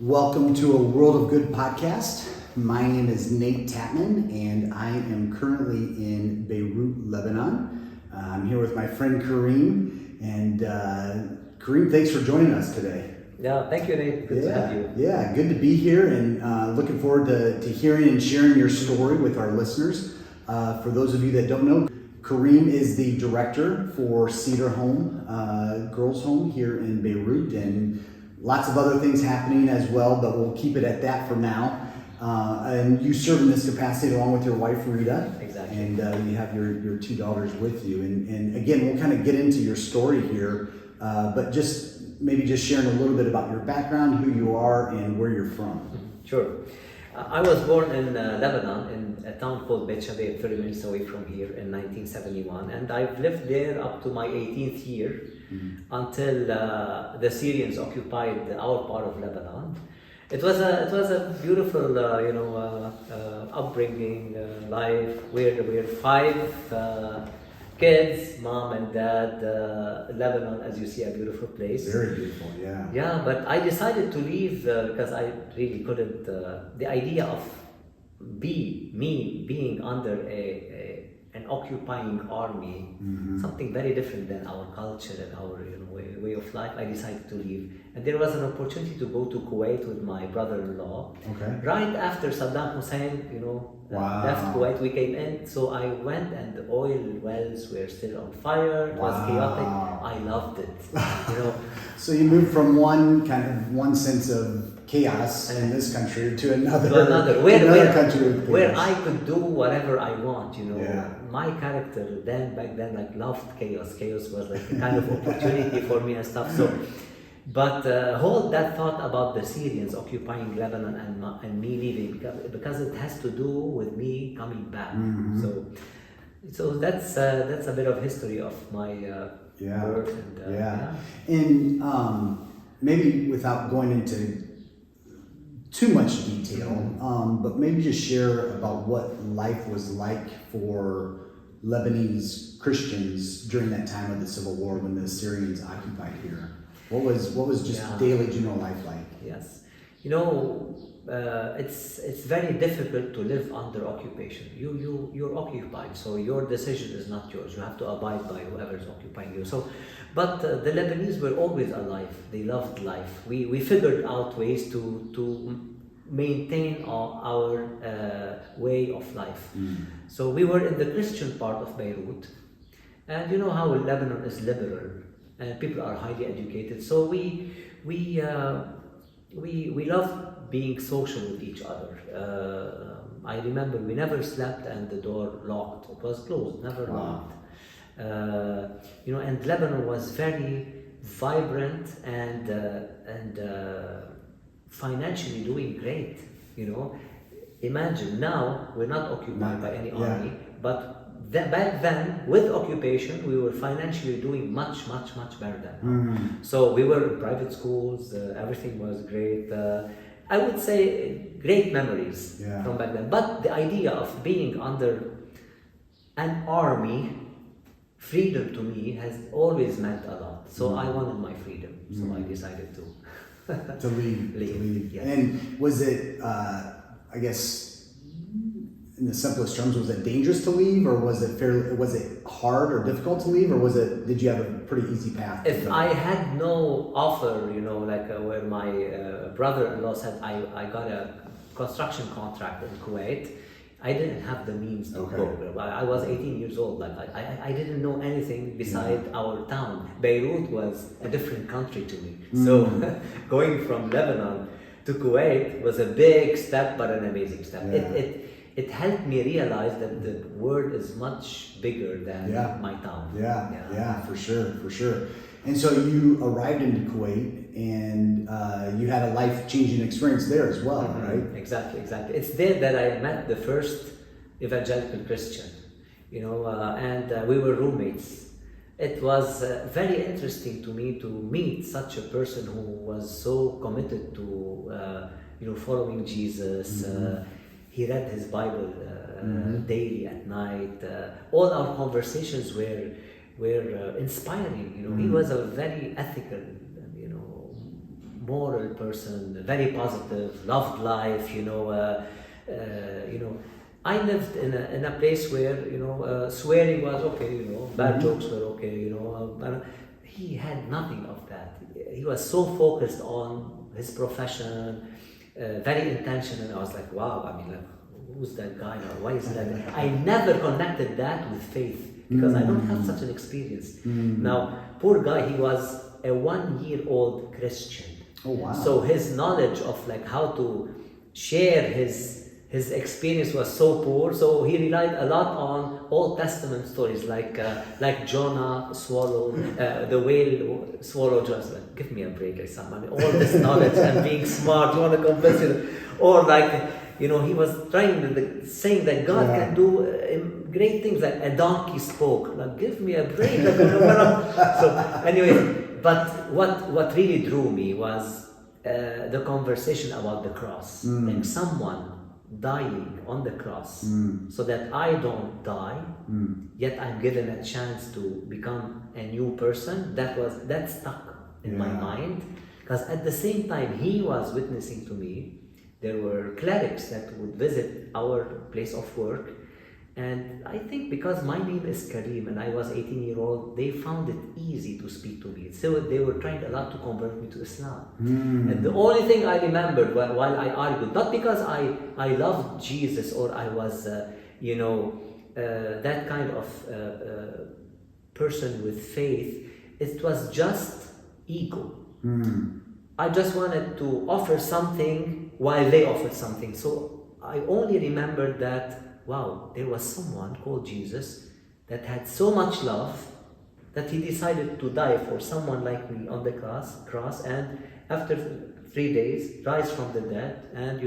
Welcome to a World of Good podcast. My name is Nate Tatman, and I am currently in Beirut, Lebanon. I'm here with my friend Karim, and Karim, thanks for joining us today. Yeah, thank you, Nate. Good to have you. Yeah, good to be here, and looking forward to hearing and sharing your story with our listeners. For those of you that don't know, Karim is the director for Cedar Home, Girls Home here in Beirut, and lots of other things happening as well, but we'll keep it at that for now. And you serve in this capacity along with your wife, Rita. Exactly. And you have your two daughters with you. And again, we'll kind of get into your story here, but just sharing a little bit about your background, who you are, and where you're from. Sure. I was born in Lebanon, in a town called Beit Shabeb, 30 minutes away from here, in 1971. And I've lived there up to my 18th year until the Syrians occupied our part of Lebanon. It was a beautiful, upbringing, life. We're five kids, mom and dad. Lebanon, as you see, a beautiful place. Very beautiful, yeah. Yeah, but I decided to leave because I really couldn't. The idea of being under an occupying army, something very different than our culture and our way of life. I decided to leave, and there was an opportunity to go to Kuwait with my brother-in-law. Okay. Right after Saddam Hussein, left Kuwait, we came in. So I went, and the oil wells were still on fire. It was chaotic. I loved it. So you moved from one sense of chaos in this country to another country where I could do whatever I want. Yeah. My character back then loved chaos. Chaos was like a kind of opportunity for me and stuff. So, but hold that thought about the Syrians occupying Lebanon and me leaving because it has to do with me coming back. So that's a bit of history of my birth. And maybe without going into too much detail, but maybe just share about what life was like for Lebanese Christians during that time of the Civil War when the Syrians occupied here. What was just daily general life like? Yes, it's very difficult to live under occupation. You're occupied, so your decision is not yours. You have to abide by whoever's occupying you. But the Lebanese were always alive. They loved life. We figured out ways to maintain our way of life. So we were in the Christian part of Beirut, and you know how Lebanon is liberal and people are highly educated. So we love being social with each other. I remember we never slept and the door locked. It was closed, never locked. And Lebanon was very vibrant and financially doing great. Imagine now we're not occupied by any army, but back then with occupation we were financially doing much better than now. So we were in private schools. Everything was great. I would say great memories from back then. But the idea of being under an army, freedom to me has always meant a lot. So I wanted my freedom. So I decided to leave. Yes. And was it, I guess, in the simplest terms, was it dangerous to leave, or was it hard or difficult to leave, or did you have a pretty easy path? If I had no offer, where my brother-in-law said I got a construction contract in Kuwait, I didn't have the means to go. I was 18 years old. I didn't know anything beside our town. Beirut was a different country to me. So going from Lebanon to Kuwait was a big step, but an amazing step. It helped me realize that the world is much bigger than my town. Yeah, for sure. And so you arrived into Kuwait, and you had a life-changing experience there as well, right? Exactly. It's there that I met the first evangelical Christian, and we were roommates. It was very interesting to me to meet such a person who was so committed to, following Jesus. He read his Bible daily at night. All our conversations were inspiring. He was a very ethical, moral person, very positive, loved life, I lived in a place where, swearing was okay, bad jokes were okay, but he had nothing of that. He was so focused on his profession, very intentional. I was like, wow, I mean, like, who's that guy now? Why is that? I never connected that with faith because I don't have such an experience. Now, poor guy, he was a 1-year-old Christian. Oh, wow. So his knowledge of like how to share his experience was so poor, so he relied a lot on Old Testament stories like Jonah swallowed, the whale swallowed Jonah. Like, give me a break or something. I mean, all this knowledge and being smart, you want to convince me? Or like, he was saying that God can do great things, like a donkey spoke. Like, give me a break. So anyway, but what really drew me was the conversation about the cross. Like someone dying on the cross so that I don't die, yet I'm given a chance to become a new person. That stuck in my mind, because at the same time he was witnessing to me. There were clerics that would visit our place of work, and I think because my name is Karim and I was 18-year-old, they found it easy to speak to me. So they were trying a lot to convert me to Islam. And the only thing I remembered while I argued, not because I loved Jesus or I was, that kind of person with faith, it was just ego. I just wanted to offer something while they offered something. So I only remembered that, wow, there was someone called Jesus that had so much love that he decided to die for someone like me on the cross, and after 3 days rise from the dead, and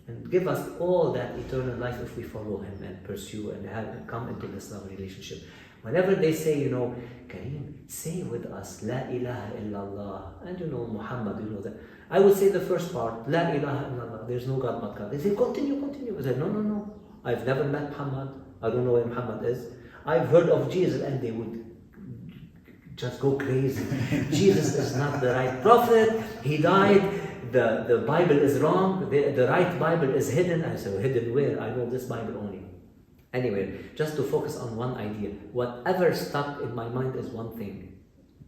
and give us all that eternal life if we follow him and pursue and come into this love relationship. Whenever they say, Karim, say with us, La ilaha illallah, and Muhammad, that. I would say the first part, La ilaha illallah, there's no God but God. They say, continue. I said, no. I've never met Muhammad. I don't know where Muhammad is. I've heard of Jesus, and they would just go crazy. Jesus is not the right prophet. He died. The Bible is wrong. The right Bible is hidden. I said, hidden where? I know this Bible only. Anyway, just to focus on one idea. Whatever stuck in my mind is one thing.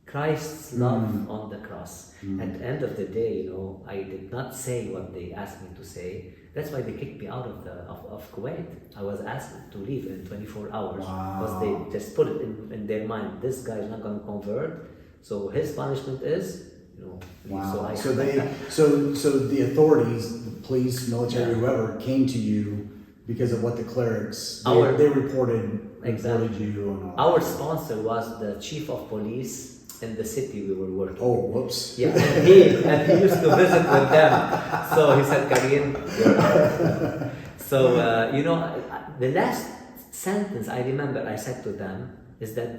Christ's love on the cross. At the end of the day, I did not say what they asked me to say. That's why they kicked me out of Kuwait. I was asked to leave in 24 hours because they just put it in their mind. This guy is not going to convert, so his punishment is, Wow. So the authorities, the police, military, whoever, came to you because of what the clerics they reported you. And all Our sponsor was the chief of police in the city we were working. Oh, whoops. Yeah, and he used to visit with them. So he said, Karim, so, the last sentence I remember I said to them is that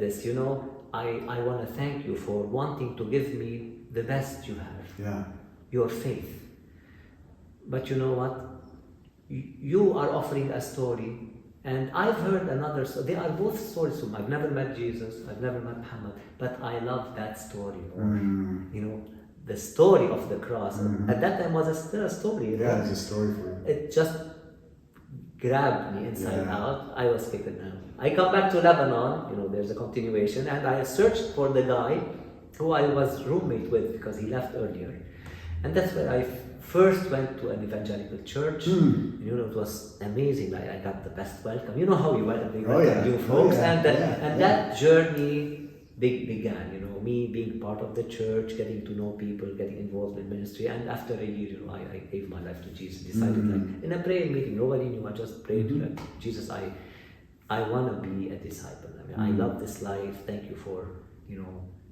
I want to thank you for wanting to give me the best you have. Yeah. Your faith. But you know what? You are offering a story. And I've heard another story. They are both stories from. I've never met Jesus. I've never met Muhammad. But I love that story. The story of the cross. At that time was still a story. Yeah, it's a story for you. It just grabbed me inside out. I was taken out. I come back to Lebanon. There's a continuation, and I searched for the guy who I was roommate with because he left earlier, and that's where I first went to an evangelical church. It was amazing. I got the best welcome. You know how you welcome new folks, and that journey began. Me being part of the church, getting to know people, getting involved in ministry, and after a year, I gave my life to Jesus. Decided in a prayer meeting, nobody knew. I just prayed, Jesus, I want to be a disciple. I mean, I love this life. Thank you for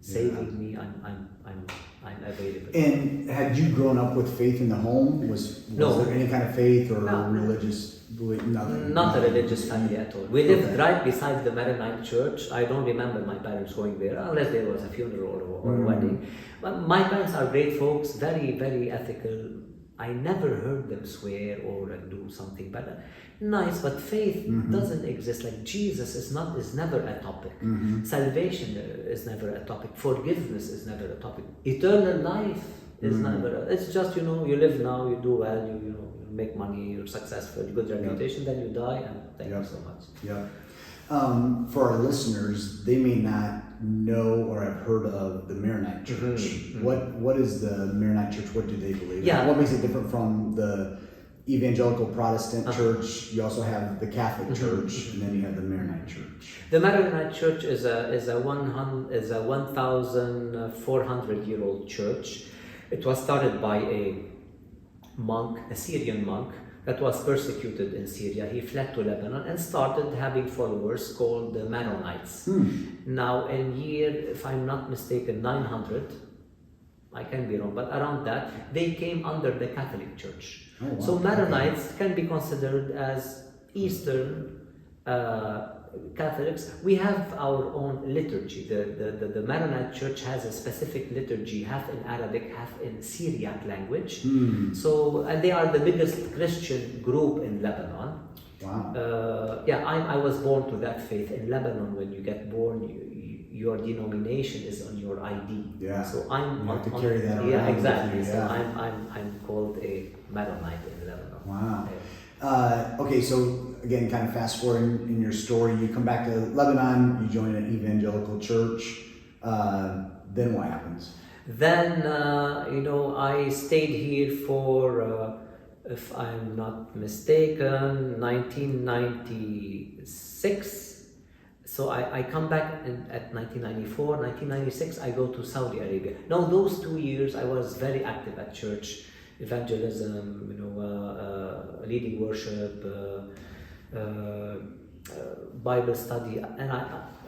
saving me. I'm available. And had you grown up with faith in the home? Was there any kind of faith or religious belief? Nothing. Not a religious family at all. We lived right beside the Maronite church. I don't remember my parents going there unless there was a funeral or a wedding. But my parents are great folks, very, very ethical. I never heard them swear or do something bad. Nice, but faith doesn't exist. Like Jesus is never a topic. Salvation is never a topic. Forgiveness is never a topic. Eternal life It's never. It's just, you know, you live now, you do well, you know, you make money, you're successful, good reputation, then you die, and thank you so much. Yeah. For our listeners, they may not know or have heard of the Maronite Church. What is the Maronite Church? What do they believe? Yeah. What makes it different from the Evangelical Protestant Church? You also have the Catholic Church, and then you have the Maronite Church. The Maronite Church is a 1,400-year-old church. It was started by a monk, a Syrian monk, that was persecuted in Syria. He fled to Lebanon and started having followers called the Maronites. Now, in year, if I'm not mistaken, 900, I can be wrong, but around that, they came under the Catholic Church. Oh, wow. So Maronites can be considered as Eastern Catholics. We have our own liturgy. The Maronite Church has a specific liturgy, half in Arabic, half in Syriac language. So, and they are the biggest Christian group in Lebanon. Wow. I was born to that faith. In Lebanon, when you get born, your denomination is on your ID. Yeah. So you have to carry that around. Yeah, exactly. With you, So I'm called a Maronite in Lebanon. Wow. Okay, so again, kind of fast forwarding in your story, you come back to Lebanon, you join an evangelical church. Then what happens? Then, I stayed here for, if I'm not mistaken, 1996. So I come back at 1994, 1996, I go to Saudi Arabia. Now, those 2 years, I was very active at church, evangelism, leading worship, Bible study, and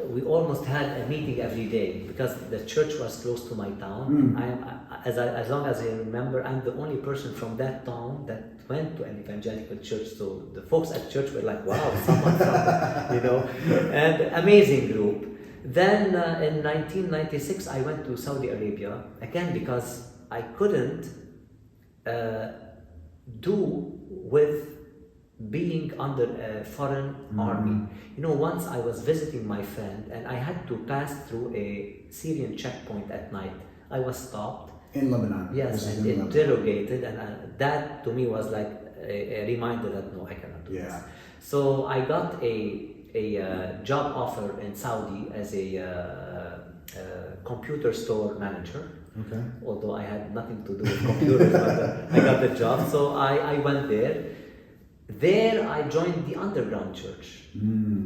we almost had a meeting every day because the church was close to my town. As long as I remember, I'm the only person from that town that went to an evangelical church. So the folks at church were like, "Wow, someone from and amazing group." Then in 1996, I went to Saudi Arabia again because I couldn't do with being under a foreign army. Once I was visiting my friend and I had to pass through a Syrian checkpoint at night. I was stopped. In Lebanon. Yes, and interrogated, and that to me was like a reminder that no, I cannot do this. So I got a job offer in Saudi as a computer store manager. Okay. Although I had nothing to do with computers, but I got the job. So I went there. There I joined the underground church.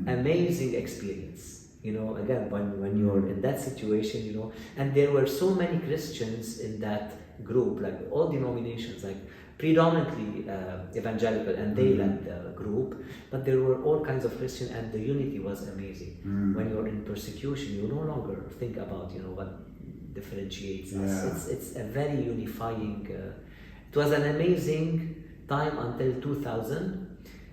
Amazing experience. Again, when you're in that situation, and there were so many Christians in that group, like all denominations, like predominantly evangelical, and they led the group, but there were all kinds of Christians, and the unity was amazing. When you're in persecution, you no longer think about, what differentiates us. It's a very unifying, it was an amazing time until 2000,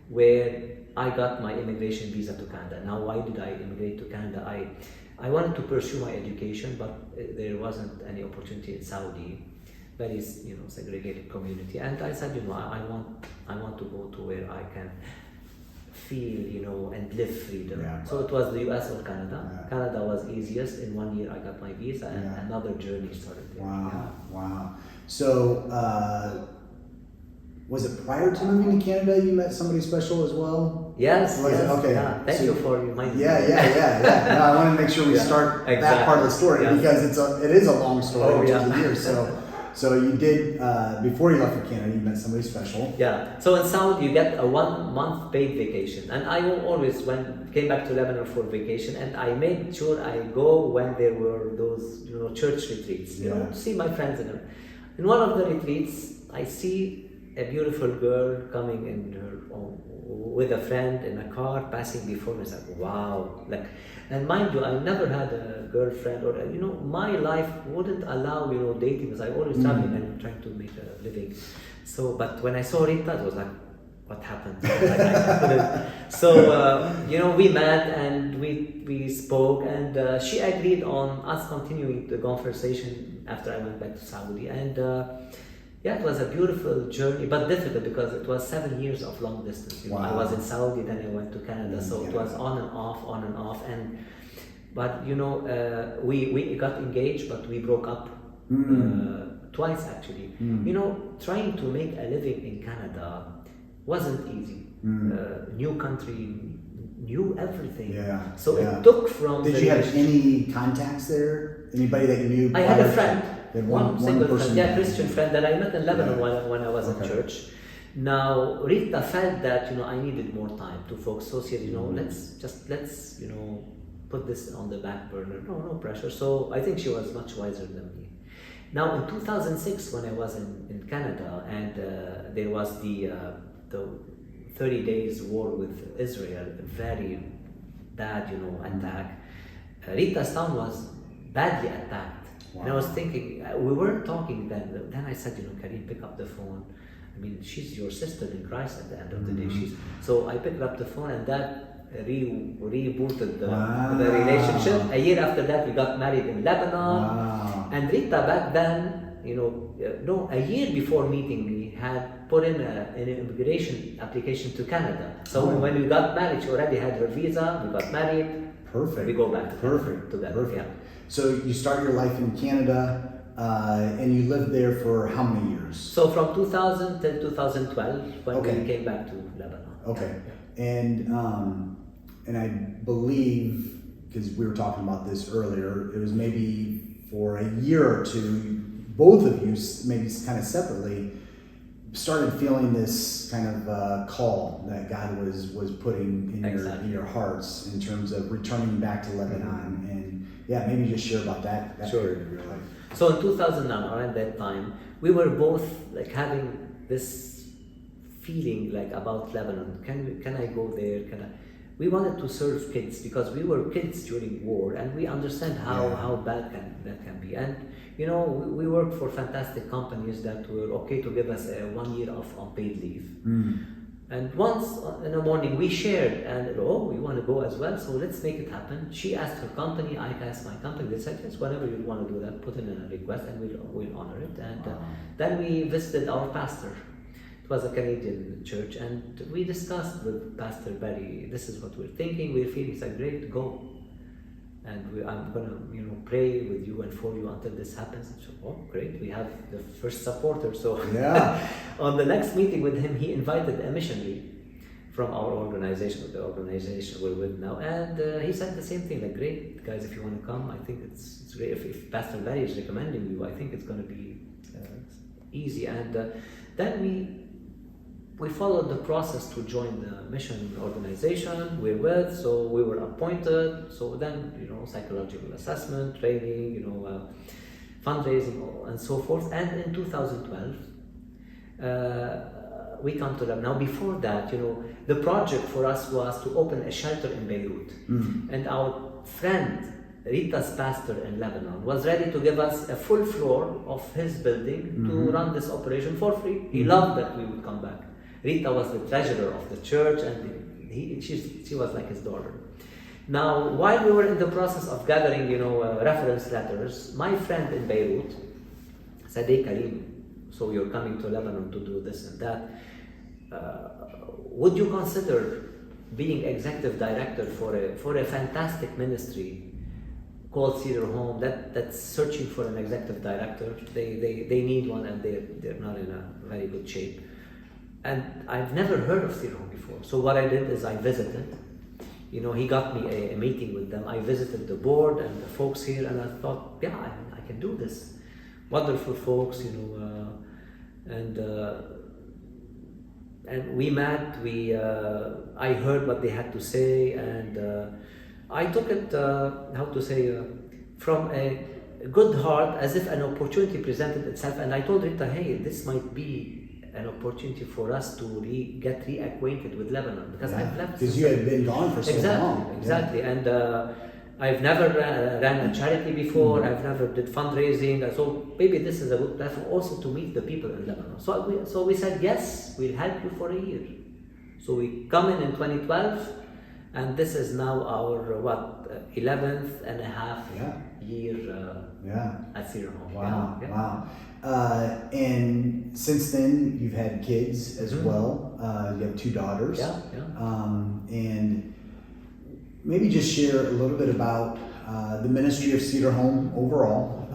where I got my immigration visa to Canada. Now, why did I immigrate to Canada? I wanted to pursue my education, but there wasn't any opportunity in Saudi, very segregated community. And I said, I want to go to where I can feel, and live freedom. So it was the US or Canada. Canada was easiest. In 1 year, I got my visa, and another journey started there. Wow. So, was it prior to moving to Canada you met somebody special as well? Yes. Okay. Yeah. Thank you for reminding me. Yeah. No, I want to make sure we start that part of the story because it is a long story in terms of years. So you did before you left for Canada, you met somebody special. Yeah. So in Saudi you get a 1 month paid vacation, and I always came back to Lebanon for vacation, and I made sure I go when there were those church retreats, to see my friends. In one of the retreats, I see a beautiful girl coming in her own, with a friend in a car passing before me. I said, wow. And mind you, I never had a girlfriend, or my life wouldn't allow dating, because I always traveling and trying to make a living. So, but when I saw Rita, it was like, what happened? So we met and we spoke, and she agreed on us continuing the conversation after I went back to Saudi. And it was a beautiful journey, but difficult because it was 7 years of long distance. I was in Saudi, then I went to Canada, so it was on and off. But we got engaged, but we broke up twice actually. You know, trying to make a living in Canada wasn't easy. New country, knew everything. Yeah. So yeah. it took from. Did you have any contacts there? Anybody that you knew? I had a friend, one single person. friend, yeah, Christian friend that I met in Lebanon when I was in Okay. church. Now Rita felt that, you know, I needed more time to focus. So she said, you know, let's you know, put this on the back burner. No pressure. So I think she was much wiser than me. Now in 2006, when I was in Canada, and there was the 30 days war with Israel, a very bad, you know, attack. Rita's town was badly attacked. Wow. And I was thinking, we weren't talking then. Then I said, you know, Karim, pick up the phone. I mean, she's your sister in Christ at the end of the day. So I picked up the phone, and that rebooted the relationship. A year after that, we got married in Lebanon. Wow. And Rita back then, you know, a year before meeting me, had put in an immigration application to Canada. So when we got married, she already had her visa. We got married. Perfect. We go back to Perfect. together. Perfect. Yeah. So you start your life in Canada, and you lived there for how many years? So from 2000 till 2012, when Okay. we came back to Lebanon. Okay. And I believe, because we were talking about this earlier, it was maybe for a year or two, both of you, maybe kind of separately, started feeling this kind of call that God was putting in your hearts in terms of returning back to Lebanon. And yeah, maybe just share about that Sure. period of your life. So in 2009, around that time, we were both like having this feeling like about Lebanon. Can I go there? We wanted to serve kids because we were kids during war, and we understand how bad that can be. And you know, we worked for fantastic companies that were okay to give us 1 year of unpaid leave. And once in the morning we shared, and we want to go as well, so let's make it happen. She asked her company, I asked my company. They said, yes, whenever you want to do that, put in a request and we'll honor it. And then we visited our pastor. It was a Canadian church, and we discussed with Pastor Barry, this is what we're thinking, we're feeling. He said, great, go. And I'm gonna, you know, pray with you and for you until this happens. So, great, we have the first supporter. So on the next meeting with him, he invited a missionary from our organization, the organization we're with now, and he said the same thing, like, great, guys, if you want to come, I think it's great. If Pastor Barry is recommending you, I think it's going to be easy. And then we followed the process to join the mission organization we're with, so we were appointed. So then, you know, psychological assessment, training, you know, fundraising, and so forth. And in 2012, we come to them. Now, before that, you know, the project for us was to open a shelter in Beirut. And our friend, Rita's pastor in Lebanon, was ready to give us a full floor of his building to run this operation for free. He loved that we would come back. Rita was the treasurer of the church, and she was like his daughter. Now, while we were in the process of gathering, you know, reference letters, my friend in Beirut said, hey, Karim, so you're coming to Lebanon to do this and that. Would you consider being executive director for a fantastic ministry called Cedar Home that's searching for an executive director? They need one, and they're not in a very good shape. And I've never heard of Cedar Home before. So what I did is I visited. You know, he got me a meeting with them. I visited the board and the folks here, and I thought, yeah, I can do this. Wonderful folks, you know, and we met. I heard what they had to say, and I took it, from a good heart, as if an opportunity presented itself. And I told Rita, hey, this might be an opportunity for us to get reacquainted with Lebanon, because I've left. Because you had been gone for so long. Exactly. And I've never ran a charity before. I've never did fundraising. So maybe this is a good platform also to meet the people in Lebanon. So we said, yes, we'll help you for a year. So we come in 2012, and this is now our 11th and a half year at Cedar Home. Wow. And since then, you've had kids as well. You have 2 daughters. And maybe just share a little bit about the ministry of Cedar Home overall,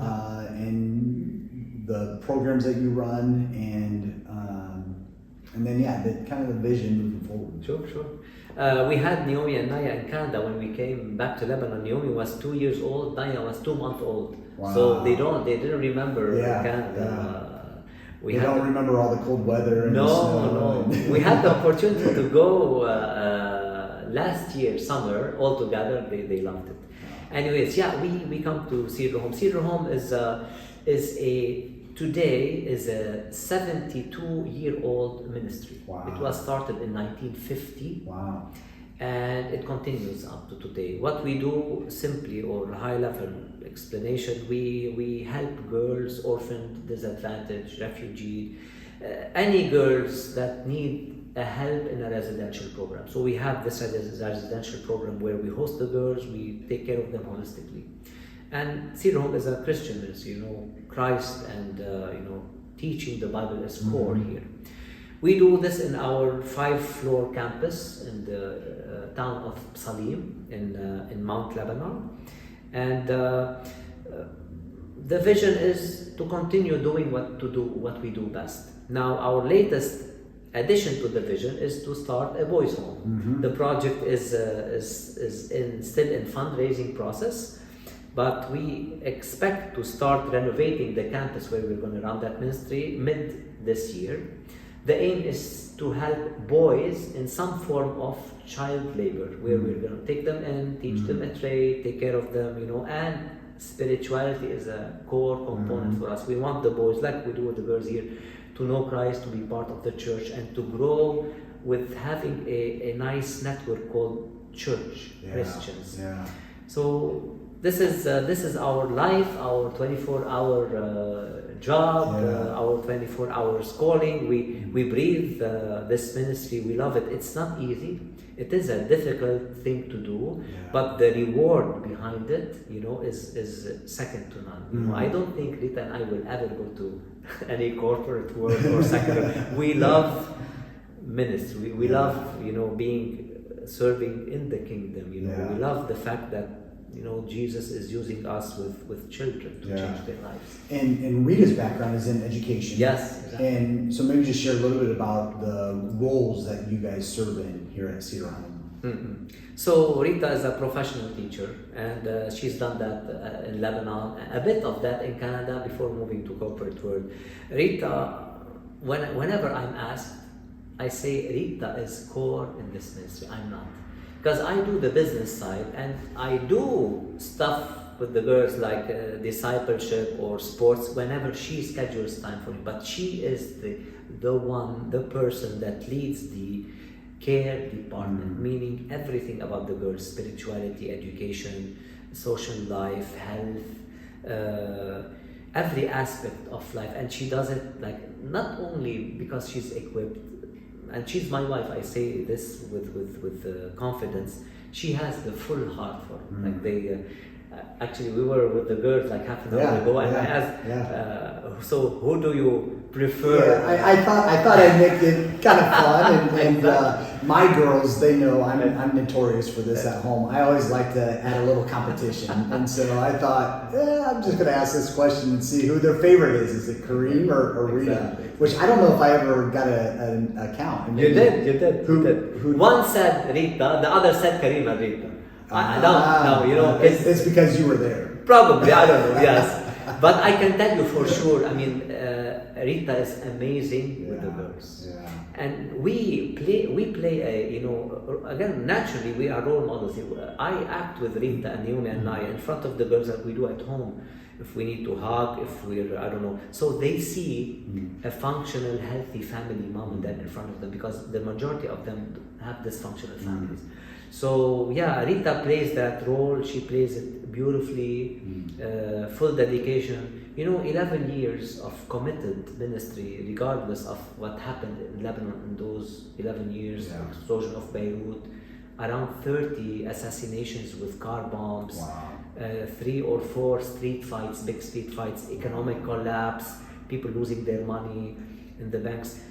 and the programs that you run, and then yeah, the kind of the vision moving forward. Sure. We had Naomi and Naya in Canada when we came back to Lebanon. Naomi was 2 years old, Naya was 2 months old. Wow. So they didn't remember Canada. We don't remember all the cold weather. And no. We had the opportunity to go last year summer all together. They loved it. Anyways, yeah, we come to Cedar Home. Cedar Home is a 72-year-old ministry. Wow. It was started in 1950. Wow. And it continues up to today. What we do, simply or high level explanation, we help girls, orphaned, disadvantaged, refugee, any girls that need a help in a residential program. So we have this residential program where we host the girls, we take care of them holistically. And Cedar Home is a Christian ministry, Christ and teaching the Bible is core here. We do this in our 5-floor campus in the town of Salim in Mount Lebanon. And the vision is to continue doing what we do best. Now, our latest addition to the vision is to start a boys' home. Mm-hmm. The project is still in fundraising process, but we expect to start renovating the campus where we're going to run that ministry mid this year. The aim is to help boys in some form of child labor, where we're going to take them in, teach them a trade, take care of them, and spirituality is a core component for us. We want the boys, like we do with the girls here, to know Christ, to be part of the church, and to grow with having a nice network called church Christians. Yeah. So this is our life, our 24-hour job, our 24 hours calling. We breathe this ministry. We love it. It's not easy. It is a difficult thing to do, but the reward behind it, is second to none. I don't think Rita and I will ever go to any corporate work or secular. We love ministry. We love, serving in the kingdom. We love the fact that Jesus is using us with children to change their lives. And Rita's background is in education. Yes, exactly. And so maybe just share a little bit about the roles that you guys serve in here at Cedar Home. Mm-hmm. So Rita is a professional teacher, and she's done that in Lebanon, a bit of that in Canada before moving to corporate world. Rita, whenever I'm asked, I say Rita is core in this ministry. I'm not. Because I do the business side and I do stuff with the girls like discipleship or sports whenever she schedules time for me. But she is the person that leads the care department, meaning everything about the girls: spirituality, education, social life, health, every aspect of life. And she does it not only because she's equipped. And she's my wife. I say this with confidence. She has the full heart for it. Actually, we were with the girls half an hour ago, and I asked, so who do you prefer? Yeah, I thought I'd make it kind of fun, and my girls, they know I'm notorious for this at home. I always like to add a little competition, and so I thought, I'm just going to ask this question and see who their favorite is. Is it Karim or Rita? Exactly. Which I don't know if I ever got a count. You did. Who? One said Rita, the other said Karim and Rita. It's because you were there. Probably, I don't know. Yes, but I can tell you for sure. I mean, Rita is amazing with the girls, and we play again naturally we are role models. I act with Rita and Naomi and Naya in front of the girls like we do at home. If we need to hug, if we're, I don't know. So they see a functional, healthy family mom and dad in front of them, because the majority of them have dysfunctional families. So Rita plays that role. She plays it beautifully, full dedication. 11 years of committed ministry, regardless of what happened in Lebanon in those 11 years, explosion of Beirut, around 30 assassinations with car bombs, 3 or 4 street fights, big street fights, economic collapse, people losing their money in the banks.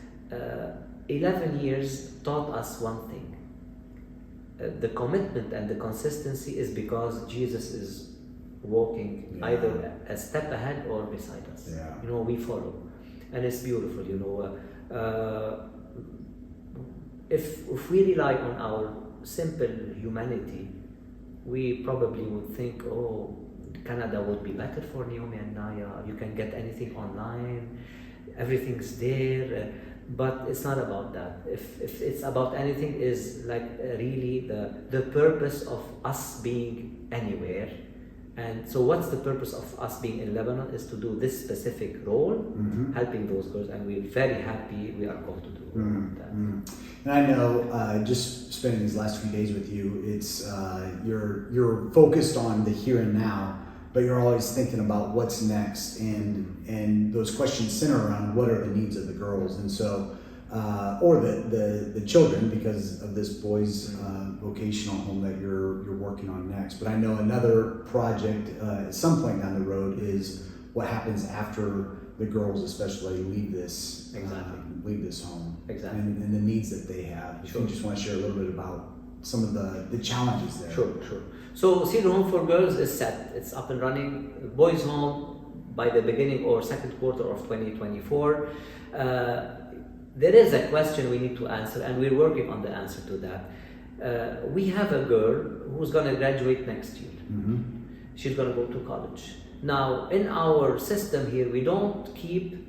11 years taught us one thing. The commitment and the consistency is because Jesus is walking Yeah. either a step ahead or beside us. Yeah. You know, we follow, and it's beautiful. You know, if we rely on our simple humanity, we probably would think, oh, Canada would be better for Naomi and Naya. You can get anything online, everything's there. But it's not about that. If it's about anything, is like really the purpose of us being anywhere. And so what's the purpose of us being in Lebanon is to do this specific role, helping those girls, and we're very happy we are called to do that. And I know, just spending these last few days with you, it's you're focused on the here and now, but you're always thinking about what's next, and those questions center around what are the needs of the girls, and so or the children, because of this boys vocational home that you're working on next. But I know another project at some point down the road is what happens after the girls, especially, leave this home, Exactly. and the needs that they have. If you just want to share a little bit about some of the challenges there. Sure. So Cedar Home for Girls is set. It's up and running. Boys Home by the beginning or second quarter of 2024. There is a question we need to answer, and we're working on the answer to that. We have a girl who's going to graduate next year. She's going to go to college. Now, in our system here, we don't keep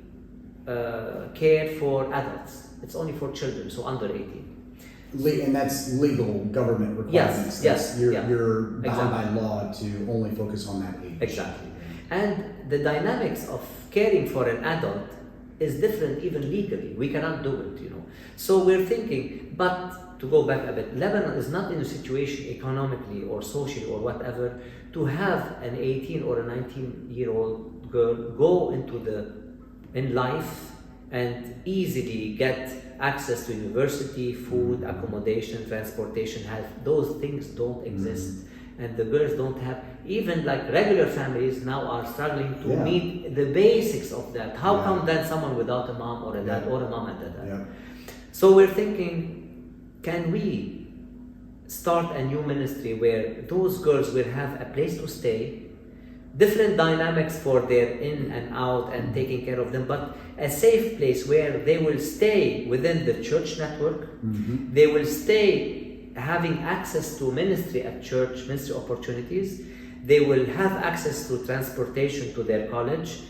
care for adults. It's only for children, so under 18. And that's legal government requirements. Yes. You're bound Exactly. by law to only focus on that age. Exactly. And the dynamics of caring for an adult is different even legally. We cannot do it, you know. So we're thinking, but to go back a bit, Lebanon is not in a situation economically or socially or whatever to have an 18 or a 19-year-old girl go in life and easily get access to university, food, accommodation, transportation, health. Those things don't exist. And the girls don't have, even like regular families now are struggling to meet the basics of that. How come then someone without a mom or a dad or a mom and a dad? So we're thinking, can we start a new ministry where those girls will have a place to stay, different dynamics for their in and out and taking care of them, but a safe place where they will stay within the church network, they will stay having access to ministry at church, ministry opportunities, they will have access to transportation to their college.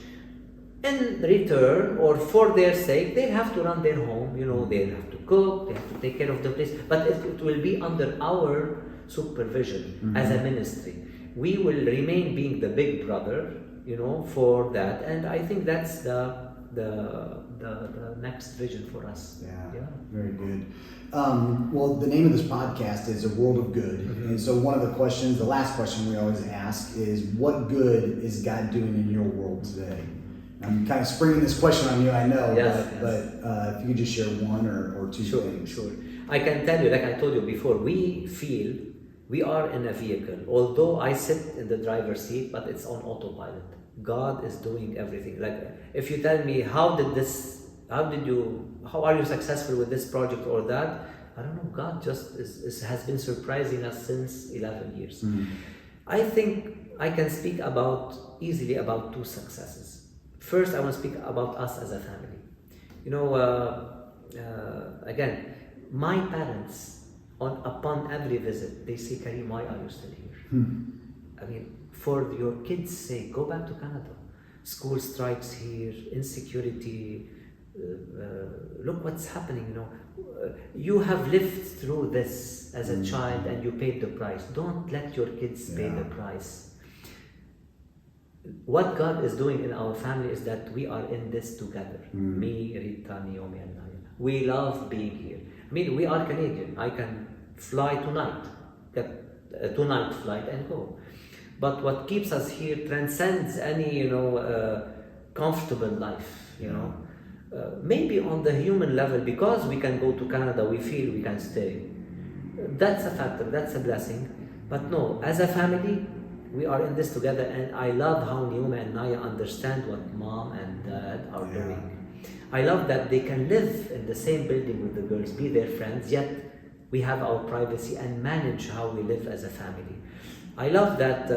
In return, or for their sake, they have to run their home, you know, they have to cook, they have to take care of the place, but it will be under our supervision as a ministry. We will remain being the big brother, you know, for that, and I think that's the next vision for us. Yeah. Very good. Well, the name of this podcast is A World of Good. And so one of the questions, the last question we always ask is, what good is God doing in your world today? I'm kind of springing this question on you, I know, but if you could just share one or two things. Sure. I can tell you, like I told you before, we feel we are in a vehicle. Although I sit in the driver's seat, but it's on autopilot. God is doing everything. Like if you tell me how are you successful with this project or that? I don't know. God just has been surprising us since 11 years. I think I can speak easily about two successes. First, I want to speak about us as a family. You know, again, my parents, upon every visit, they say, Karim, why are you still here? I mean, for your kids' sake, go back to Canada. School strikes here, insecurity, look what's happening, you know. You have lived through this as a child and you paid the price. Don't let your kids pay the price. What God is doing in our family is that we are in this together. Me, Rita, Naomi, and Naya. We love being here. I mean, we are Canadian. I can fly tonight, get a 2-night flight and go. But what keeps us here transcends any, you know, comfortable life, you know. Maybe on the human level, because we can go to Canada, we feel we can stay. That's a factor, that's a blessing. But no, as a family, we are in this together, and I love how Naomi and Naya understand what mom and dad are doing. I love that they can live in the same building with the girls, be their friends, yet we have our privacy and manage how we live as a family. I love that,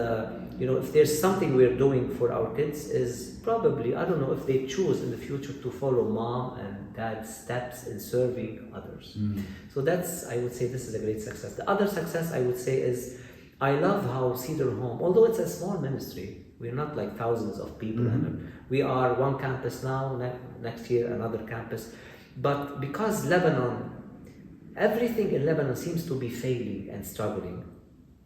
if there's something we're doing for our kids is probably, I don't know, if they choose in the future to follow mom and dad's steps in serving others. So I would say this is a great success. The other success I would say is, I love how Cedar Home, although it's a small ministry, we're not like thousands of people. We are one campus now, next year another campus. But because Lebanon, everything in Lebanon seems to be failing and struggling,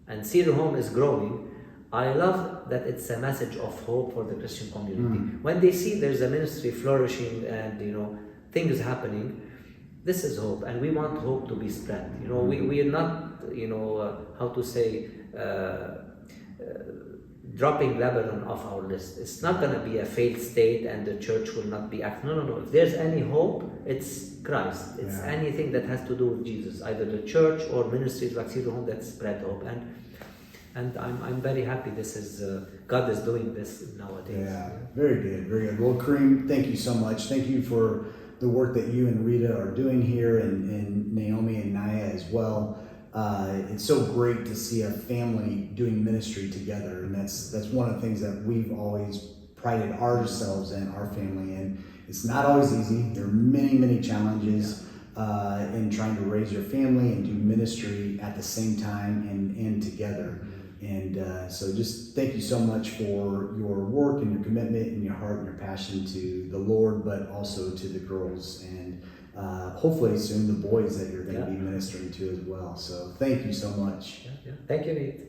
and Cedar Home is growing, I love that it's a message of hope for the Christian community. When they see there's a ministry flourishing and things happening, this is hope, and we want hope to be spread. We are not, how to say, dropping Lebanon off our list. It's not going to be a failed state and the church will not be active. No. If there's any hope, it's Christ. It's anything that has to do with Jesus, either the church or ministries like Cedar Home that spread hope. And I'm very happy this is God is doing this nowadays. Yeah, very good, very good. Well, Karim, thank you so much. Thank you for the work that you and Rita are doing here, and Naomi and Naya as well. It's so great to see a family doing ministry together, and that's one of the things that we've always prided ourselves in, our family. And it's not always easy. There are many challenges in trying to raise your family and do ministry at the same time and together. And so just thank you so much for your work and your commitment and your heart and your passion to the Lord, but also to the girls, and hopefully soon the boys that you're going to be ministering to as well. So thank you so much. Thank you, Nate.